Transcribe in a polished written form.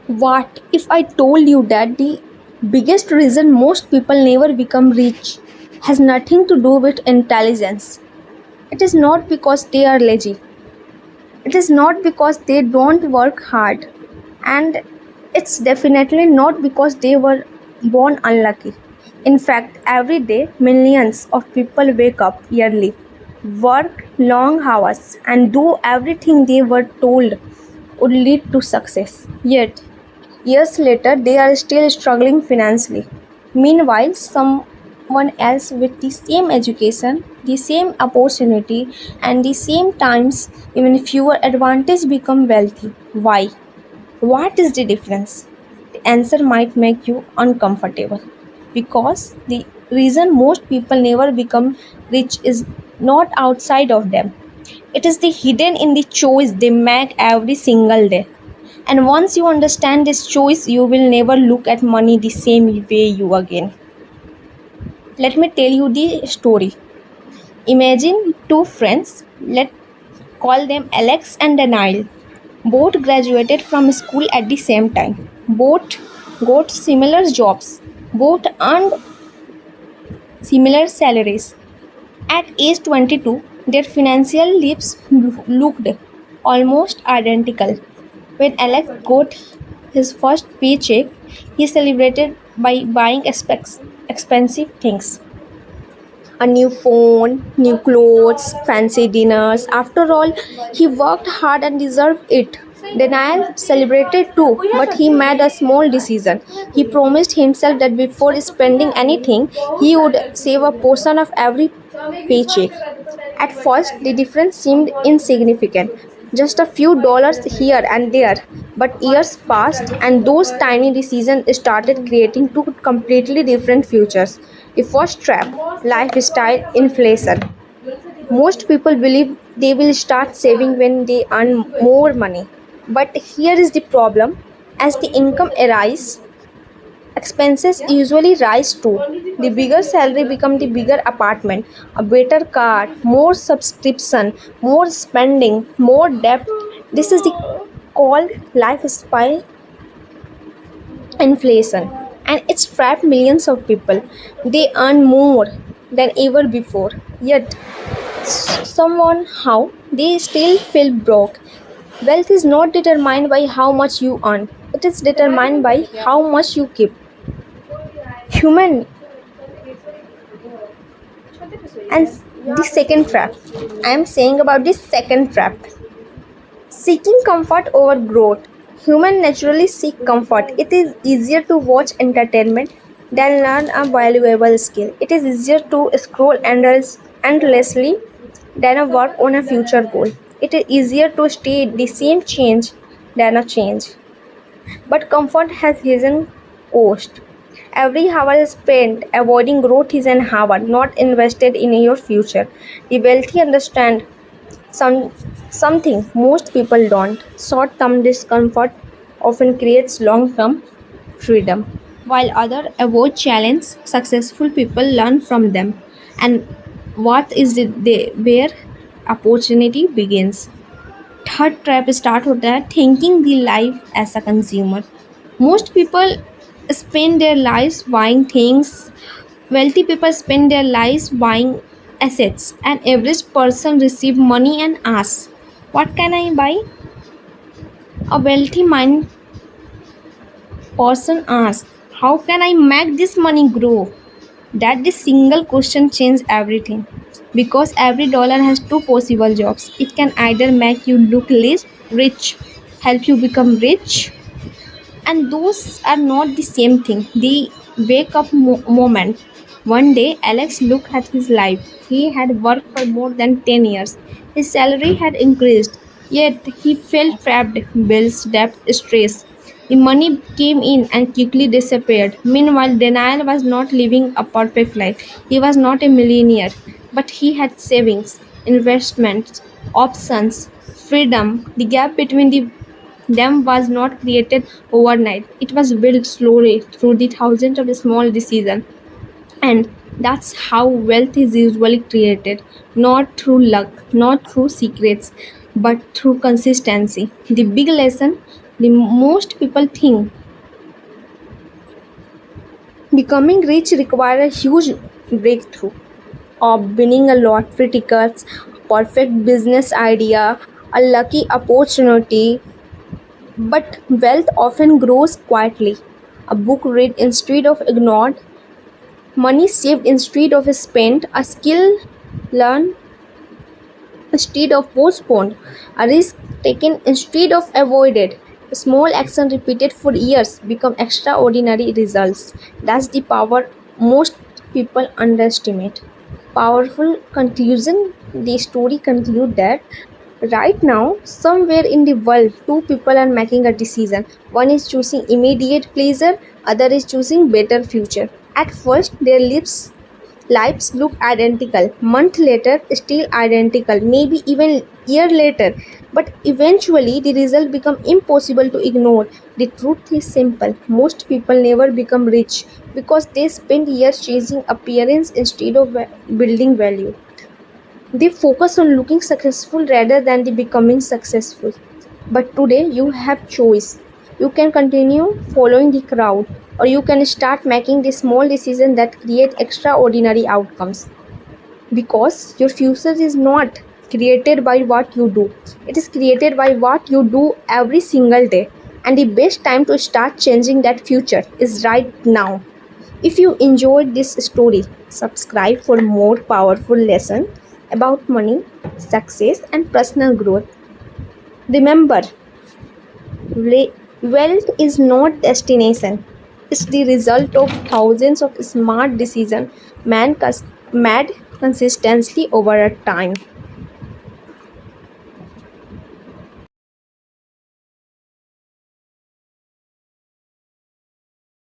What if I told you that the biggest reason most people never become rich has nothing to do with intelligence? It is not because they are lazy, it is not because they don't work hard, and it's definitely not because they were born unlucky. In fact, every day millions of people wake up yearly, work long hours, and do everything they were told would lead to success. Yet, years later, they are still struggling financially. Meanwhile, someone else with the same education, the same opportunity, and the same times, even fewer advantages, become wealthy. Why? What is the difference? The answer might make you uncomfortable because the reason most people never become rich is not outside of them. It is the hidden in the choice they make every single day. And once you understand this choice, you will never look at money the same way you again. Let me tell you the story. Imagine two friends, let's call them Alex and Daniel. Both graduated from school at the same time. Both got similar jobs. Both earned similar salaries. At age 22, their financial lives looked almost identical. When Alex got his first paycheck, he celebrated by buying expensive things. A new phone, new clothes, fancy dinners. After all, he worked hard and deserved it. Daniel celebrated too, but he made a small decision. He promised himself that before spending anything, he would save a portion of every paycheck. At first, the difference seemed insignificant, just a few dollars here and there. But years passed, and those tiny decisions started creating two completely different futures. The first trap, lifestyle inflation. Most people believe they will start saving when they earn more money. But here is the problem, as the income arises, expenses usually rise too. The bigger salary become the bigger apartment, a better car, more subscription, more spending, more debt. This is the called lifestyle inflation, and it's trapped millions of people. They earn more than ever before, yet somehow they still feel broke. Wealth is not determined by how much you earn, it is determined by how much you keep. Human. And the second trap, I am saying about the second trap, seeking comfort over growth. Humans naturally seek comfort. It is easier to watch entertainment than learn a valuable skill. It is easier to scroll endlessly than a work on a future goal. It is easier to stay the same change than a change. But comfort has hidden cost. Every hour spent avoiding growth is an hour not invested in your future. The wealthy understand some, something most people don't. Short term discomfort often creates long term freedom. While others avoid challenge, successful people learn from them. And what is it where opportunity begins? Third trap start with that thinking the life as a consumer. Most people spend their lives buying things. Wealthy people spend their lives buying assets. An average person receive money and asks, "What can I buy?" A wealthy mind person asks, "How can I make this money grow?" That the single question changes everything. Because every dollar has two possible jobs. It can either make you look less rich, help you become rich, and those are not the same thing. The wake up moment. One day, Alex looked at his life. He had worked for more than 10 years. His salary had increased, yet he felt trapped. Bills, debt, stress. The money came in and quickly disappeared. Meanwhile, Daniel was not living a perfect life. He was not a millionaire, but he had savings, investments, options, freedom. The gap between them was not created overnight. It was built slowly through the thousands of small decisions. And that's how wealth is usually created, not through luck, not through secrets, but through consistency. The big lesson, The most people think becoming rich requires a huge breakthrough of winning a lottery tickets, perfect business idea, a lucky opportunity, but wealth often grows quietly. A book read instead of ignored, money saved instead of spent, a skill learned instead of postponed, a risk taken instead of avoided. A small action repeated for years become extraordinary results. That's the power most people underestimate. Powerful conclusion. The story conclude that right now, somewhere in the world, two people are making a decision. One is choosing immediate pleasure, other is choosing better future. At first, their lives look identical. Month later, still identical. Maybe even year later. But eventually, the result become impossible to ignore. The truth is simple. Most people never become rich because they spend years chasing appearance instead of building value. They focus on looking successful rather than the becoming successful. But today you have choice. You can continue following the crowd or you can start making the small decisions that create extraordinary outcomes. Because your future is not created by what you do. It is created by what you do every single day. And the best time to start changing that future is right now. If you enjoyed this story, subscribe for more powerful lessons about money, success, and personal growth. Remember, wealth is not destination; it's the result of thousands of smart decisions made consistently over a time.